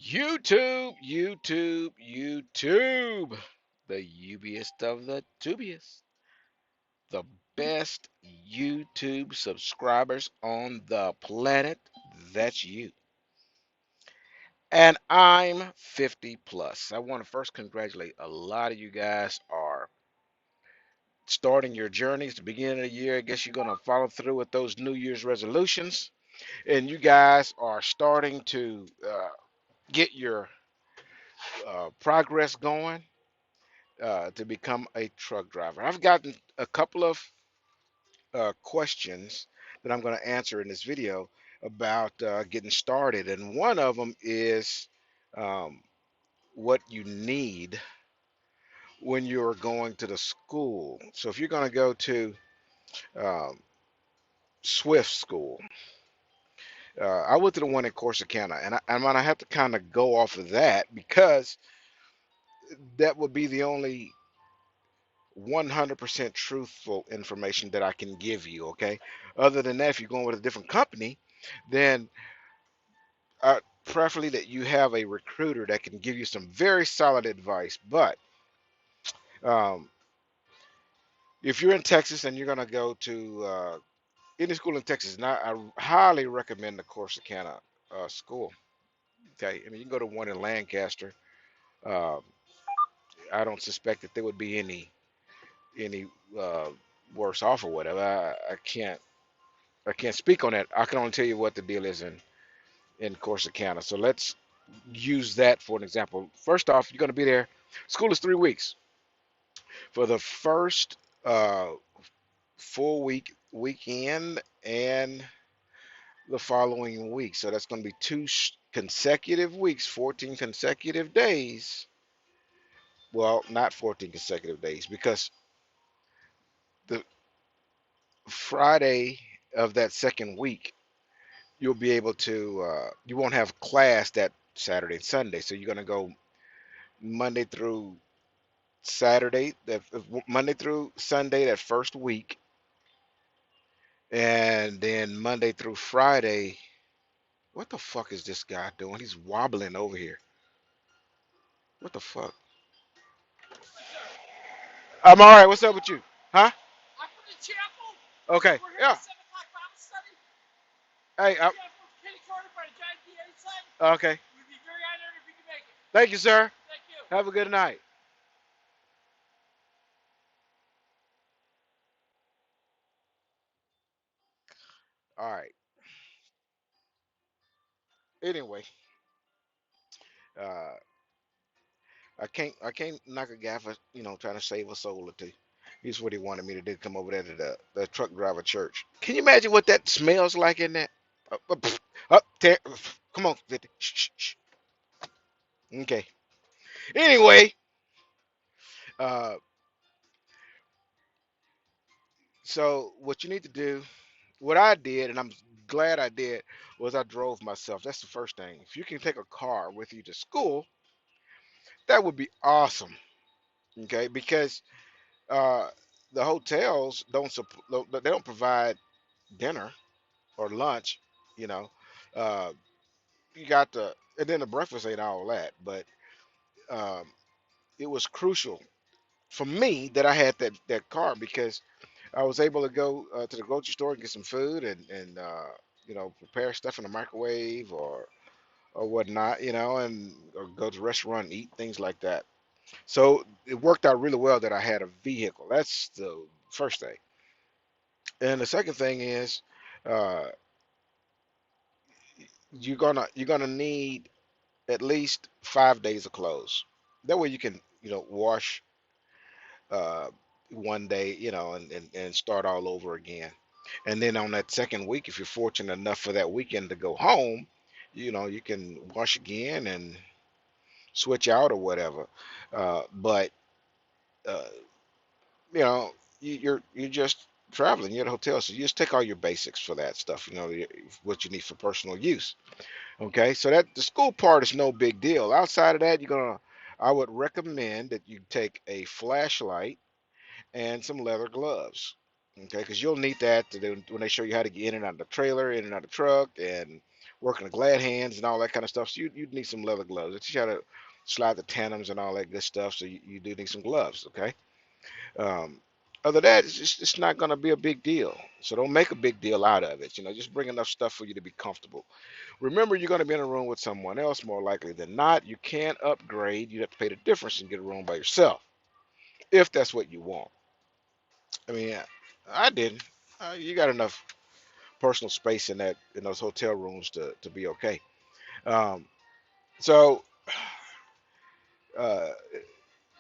YouTube, YouTube, YouTube. The ubiest of the dubious. The best YouTube subscribers on the planet. That's you. And I'm 50 plus. I want to first congratulate a lot of you guys are starting your journeys. The beginning of the year, I guess you're going to follow through with those New Year's resolutions. And you guys are starting to get your progress going to become a truck driver. I've gotten a couple of questions that I'm going to answer in this video about getting started, and one of them is um, what you need when you're going to the school. So if you're going to go to um, Swift School, I went to the one in Corsicana, and I'm going to have to kind of go off of that because that would be the only 100% truthful information that I can give you. Okay. Other than that, if you're going with a different company, then preferably that you have a recruiter that can give you some very solid advice. But um, if you're in Texas and you're going to go to any school in Texas, and I highly recommend the Corsicana school. Okay. I mean, you can go to one in Lancaster. Um, I don't suspect that there would be any uh, worse off or whatever. I can't speak on that. I can only tell you what the deal is in Corsicana. So let's use that for an example. First off, you're going to be there. School is 3 weeks. For the first uh, full weekend and the following week. So that's going to be two consecutive weeks, 14 consecutive days. Well, not 14 consecutive days because the Friday of that second week, you'll be able to, you won't have class that Saturday and Sunday. So you're going to go Monday through Saturday, that Monday through Sunday, that first week, and then Monday through Friday. What the fuck is this guy doing? He's wobbling over here. What the fuck? I'm all right. What's up with you? Huh? Okay. Yeah. Hey. Okay. Thank you, sir. Have a good night. All right. Anyway, uh, I can't knock a guy for trying to save a soul or two. Here's what he wanted me to do: come over there to the truck driver church. Can you imagine what that smells like in that? Pff, come on, 50. Shh, shh, shh. Okay. Anyway, uh, so what you need to do, what I did, and I'm glad I did, was I drove myself. That's the first thing. If you can take a car with you to school, that would be awesome. Okay, because uh, the hotels they don't provide dinner or lunch. You know, uh, you got the and then the breakfast ain't all that, but um, it was crucial for me that I had that car because I was able to go to the grocery store and get some food and prepare stuff in the microwave or whatnot, and or go to the restaurant and eat things like that. So it worked out really well that I had a vehicle. That's the first thing. And the second thing is uh, you're gonna need at least 5 days of clothes. That way you can wash uh, one day, and start all over again. And then on that second week, if you're fortunate enough for that weekend to go home, you can wash again and switch out or whatever. But uh, you know, you're just traveling. You're at a hotel, so you just take all your basics for that stuff. What you need for personal use. Okay, so that the school part is no big deal. Outside of that, I would recommend that you take a flashlight and some leather gloves. Okay, because you'll need that when they show you how to get in and out of the trailer, in and out of the truck, and working the glad hands and all that kind of stuff. So you need some leather gloves. You try to slide the tandems and all that good stuff. So you do need some gloves, okay? Um, other than that, it's not going to be a big deal. So don't make a big deal out of it. Just bring enough stuff for you to be comfortable. Remember, you're going to be in a room with someone else more likely than not. You can't upgrade. You have to pay the difference and get a room by yourself if that's what you want. I mean, I didn't. You got enough personal space in those hotel rooms to be okay. Um, so, uh,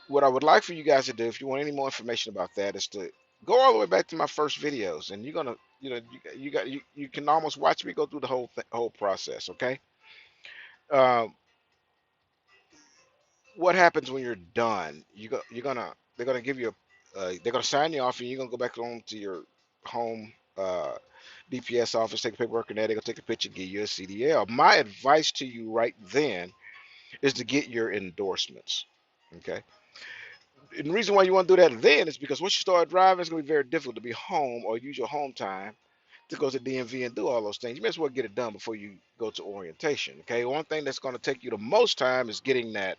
what I would like for you guys to do, if you want any more information about that, is to go all the way back to my first videos, and you're gonna, you can almost watch me go through the whole process. Okay. Um, what happens when you're done? They're gonna give you they're gonna sign you off, and you're gonna go back home to your home. DPS office, take the paperwork in there, they're gonna take a picture, give you a CDL. My advice to you right then is to get your endorsements. Okay. And the reason why you want to do that then is because once you start driving, it's going to be very difficult to be home or use your home time to go to DMV and do all those things. You may as well get it done before you go to orientation. Okay. One thing that's going to take you the most time is getting that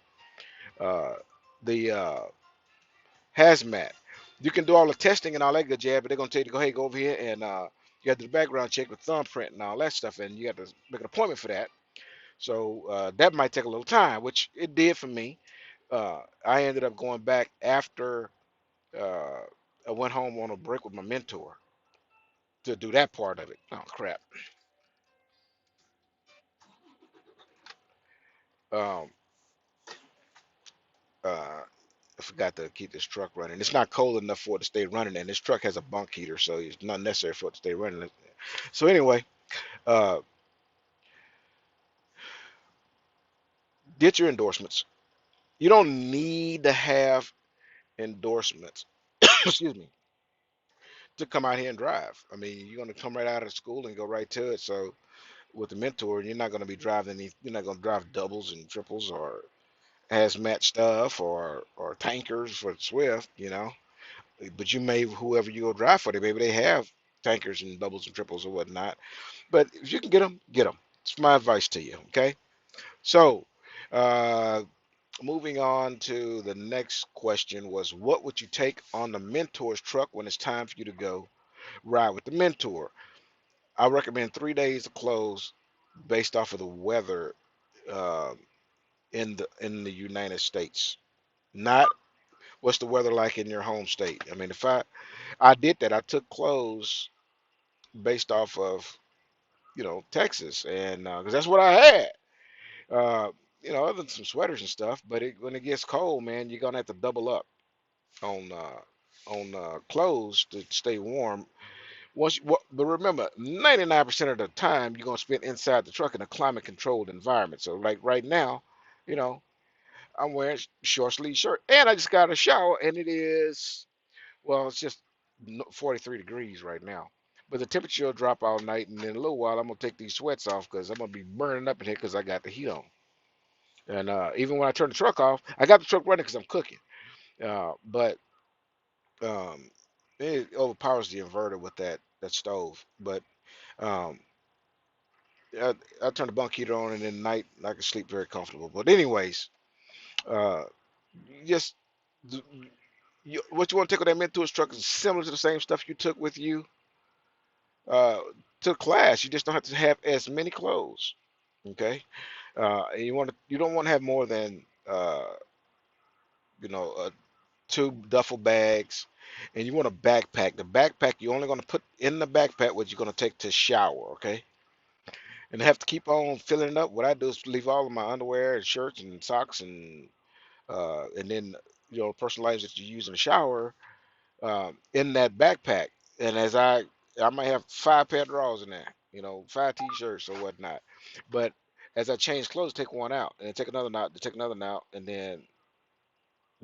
uh, the hazmat. You can do all the testing and all that good jazz, but they're going to tell you to go, hey, go over here and you have to do the background check with thumbprint and all that stuff, and you have to make an appointment for that. So that might take a little time, which it did for me. I ended up going back after uh, I went home on a break with my mentor to do that part of it. Oh crap! Um, I forgot to keep this truck running. It's not cold enough for it to stay running, and this truck has a bunk heater, so it's not necessary for it to stay running. So anyway, uh, get your endorsements. You don't need to have endorsements. Excuse me, to come out here and drive. I mean, you're going to come right out of school and go right to it. So with the mentor, you're not going to be driving any. You're not going to drive doubles and triples or hazmat stuff or tankers for Swift. But you may whoever you go drive for, maybe they have tankers and doubles and triples or whatnot. But if you can get them, get them. It's my advice to you. Okay. So, uh, moving on to the next question was, what would you take on the mentor's truck when it's time for you to go ride with the mentor? I recommend 3 days of clothes based off of the weather uh, in the United States. Not what's the weather like in your home state. I mean, if I did that, I took clothes based off of Texas, and because that's what I had. Uh, other than some sweaters and stuff. But when it gets cold, man, you're gonna have to double up on clothes to stay warm. But remember, 99% of the time you're gonna spend inside the truck in a climate controlled environment. So like right now, you know, I'm wearing short sleeve shirt, and I just got a shower, and it is it's just 43 degrees right now. But the temperature will drop all night, and in a little while, I'm gonna take these sweats off because I'm gonna be burning up in here because I got the heat on. And even when I turn the truck off, I got the truck running because I'm cooking. But um, it overpowers the inverter with that stove. But um, I, I turn the bunk heater on, and in the night I can sleep very comfortable. But anyways, uh, just what you want to take with that mentor's truck is similar to the same stuff you took with you uh, to class. You just don't have to have as many clothes. Okay, and you don't want to have more than you know uh, two duffel bags, and you want a backpack. The backpack you're only going to put in the backpack what you're going to take to shower. Okay, and have to keep on filling it up. What I do is leave all of my underwear and shirts and socks and then personal items that you use in the shower in that backpack. And I might have 5 pair of drawers in there, 5 t-shirts or whatnot. But as I change clothes, take one out and then take another out, to take another out, and then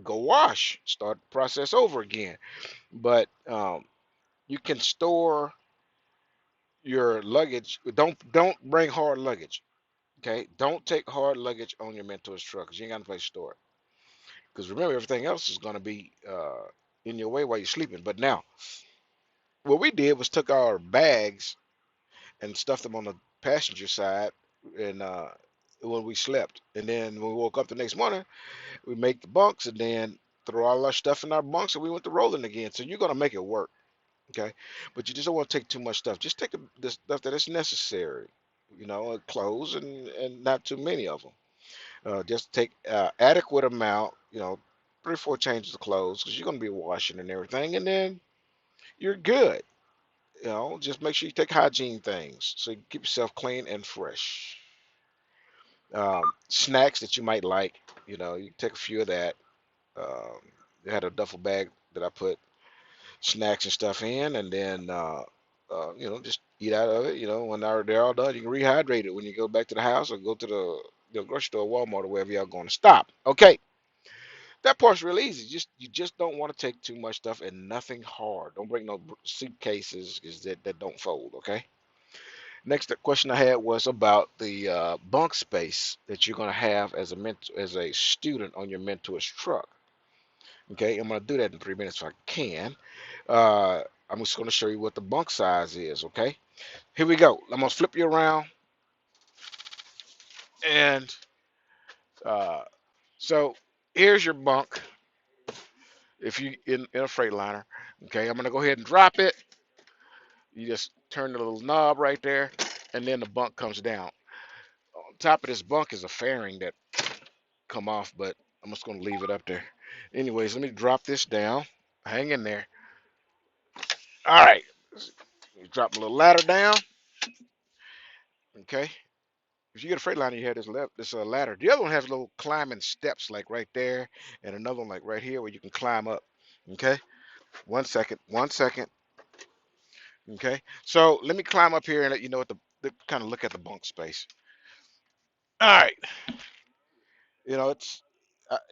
go wash, start the process over again. But you can store your luggage. Don't bring hard luggage. Okay, don't take hard luggage on your mentor's truck because you ain't got no place to store it. Because remember, everything else is going to be in your way while you're sleeping. But now, what we did was took our bags and stuffed them on the passenger side, and when we slept. And then when we woke up the next morning, we make the bunks and then throw all our stuff in our bunks and we went to rolling again. So you're gonna make it work, okay? But you just don't want to take too much stuff. Just take the stuff that is necessary, clothes and not too many of them. Just take adequate amount, 3 or 4 changes of clothes because you're gonna be washing and everything, and then you're good. Just make sure you take hygiene things so you keep yourself clean and fresh. Snacks that you might like, you take a few of that. Um, I had a duffel bag that I put snacks and stuff in, and then just eat out of it. When they're all done, you can rehydrate it when you go back to the house or go to the grocery store, Walmart, or wherever y'all going to stop. Okay, that part's real easy. You just don't want to take too much stuff and nothing hard. Don't bring no suitcases is that don't fold. Okay. Next question I had was about the bunk space that you're going to have as a student on your mentor's truck. Okay, I'm going to do that in 3 minutes if I can. Uh, I'm just going to show you what the bunk size is. Okay, here we go. I'm going to flip you around, and uh, so here's your bunk. If you in a Freightliner, okay, I'm going to go ahead and drop it. You just turn the little knob right there, and then the bunk comes down. On top of this bunk is a fairing that come off, but I'm just going to leave it up there. Anyways, let me drop this down. Hang in there. All right. Drop a little ladder down. Okay. If you get a Freightliner, you have this ladder. The other one has little climbing steps like right there, and another one like right here where you can climb up. Okay. 1 second. 1 second. Okay. So let me climb up here and let you know what the kind of look at the bunk space. All right.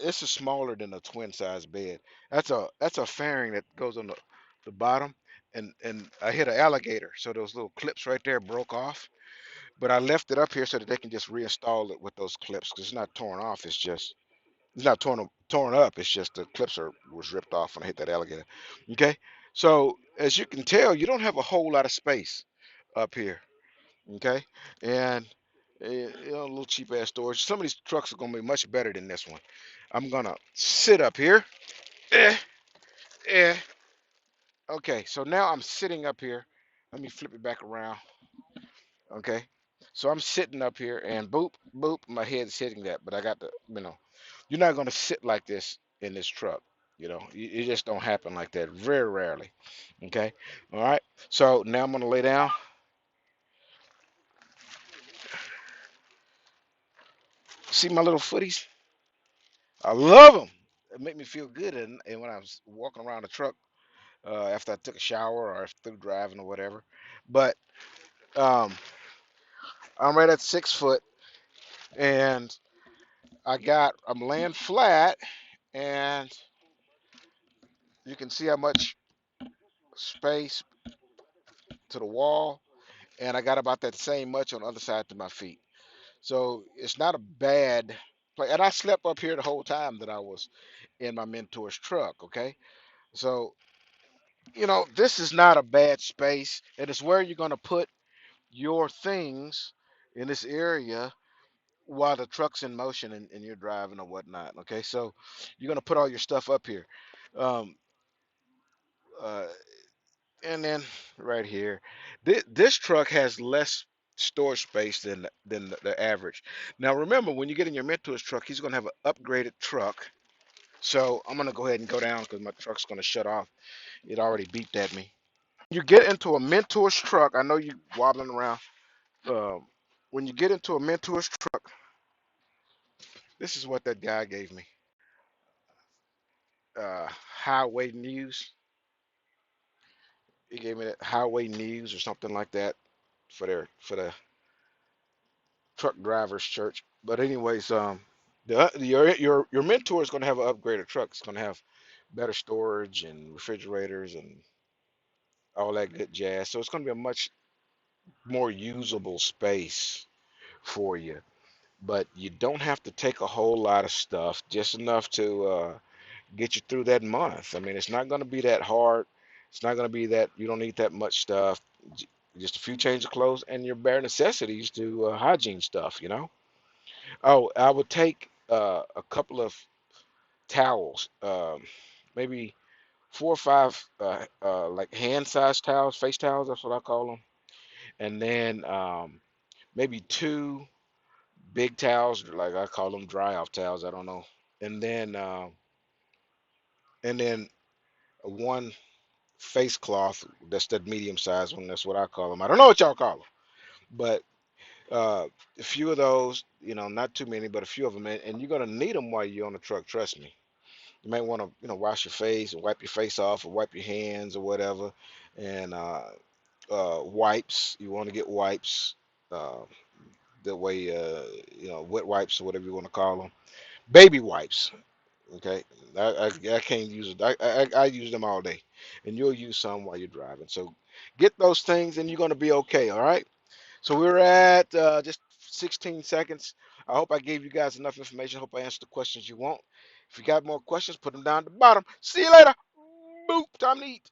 This is smaller than a twin size bed. That's a fairing that goes on the bottom, and I hit an alligator, so those little clips right there broke off. But I left it up here so that they can just reinstall it with those clips because it's not torn off. It's not torn up. It's just the clips was ripped off when I hit that alligator. Okay, so as you can tell, you don't have a whole lot of space up here. Okay, and a little cheap ass storage. Some of these trucks are gonna be much better than this one. I'm gonna sit up here. Eh, eh. Okay, so now I'm sitting up here. Let me flip it back around. Okay, so I'm sitting up here, and boop, boop, my head's hitting that. But I got you're not gonna sit like this in this truck. It just don't happen like that. Very rarely. Okay, all right. So now I'm gonna lay down. See my little footies? I love them. It make me feel good, and when I was walking around the truck after I took a shower or through driving or whatever. But um, I'm right at 6 foot, and I'm laying flat, and you can see how much space to the wall, and I got about that same much on the other side to my feet. So it's not a bad place. And I slept up here the whole time that I was in my mentor's truck. Okay, so this is not a bad space, and it's where you're going to put your things in this area while the truck's in motion and you're driving or whatnot. Okay, so you're gonna put all your stuff up here, um, uh, and then right here, this truck has less storage space than the average. Now remember, when you get in your mentor's truck, he's gonna have an upgraded truck. So I'm gonna go ahead and go down because my truck's gonna shut off. It already beeped at me. You get into a mentor's truck. I know you wobbling around. Um, when you get into a mentor's truck, this is what that guy gave me. Highway News. He gave me that Highway News or something like that for the truck drivers church. But anyways, your mentor is going to have an upgraded truck. It's going to have better storage and refrigerators and all that good jazz. So it's going to be a much more usable space for you. But you don't have to take a whole lot of stuff, just enough to get you through that month. I mean, it's not going to be that hard. It's not going to be that you don't need that much stuff. Just a few change of clothes and your bare necessities to hygiene stuff. Oh, I would take a couple of towels, maybe 4 or 5 like hand-sized towels, face towels. That's what I call them. And then maybe 2 big towels, like I call them dry-off towels. I don't know. And then and then one face cloth. That's that medium-sized one. That's what I call them. I don't know what y'all call them, but uh, a few of those. Not too many, but a few of them. And you're gonna need them while you're on the truck. Trust me. You might want to, wash your face and wipe your face off, or wipe your hands or whatever, and wipes. You want to get wipes. Uh, that way, wet wipes or whatever you want to call them. Baby wipes. Okay, I can't use it. I use them all day, and you'll use some while you're driving. So get those things, and you're gonna be okay. All right. So we're at just 16 seconds. I hope I gave you guys enough information. I hope I answered the questions you want. If you got more questions, put them down at the bottom. See you later. Boop. Time to eat.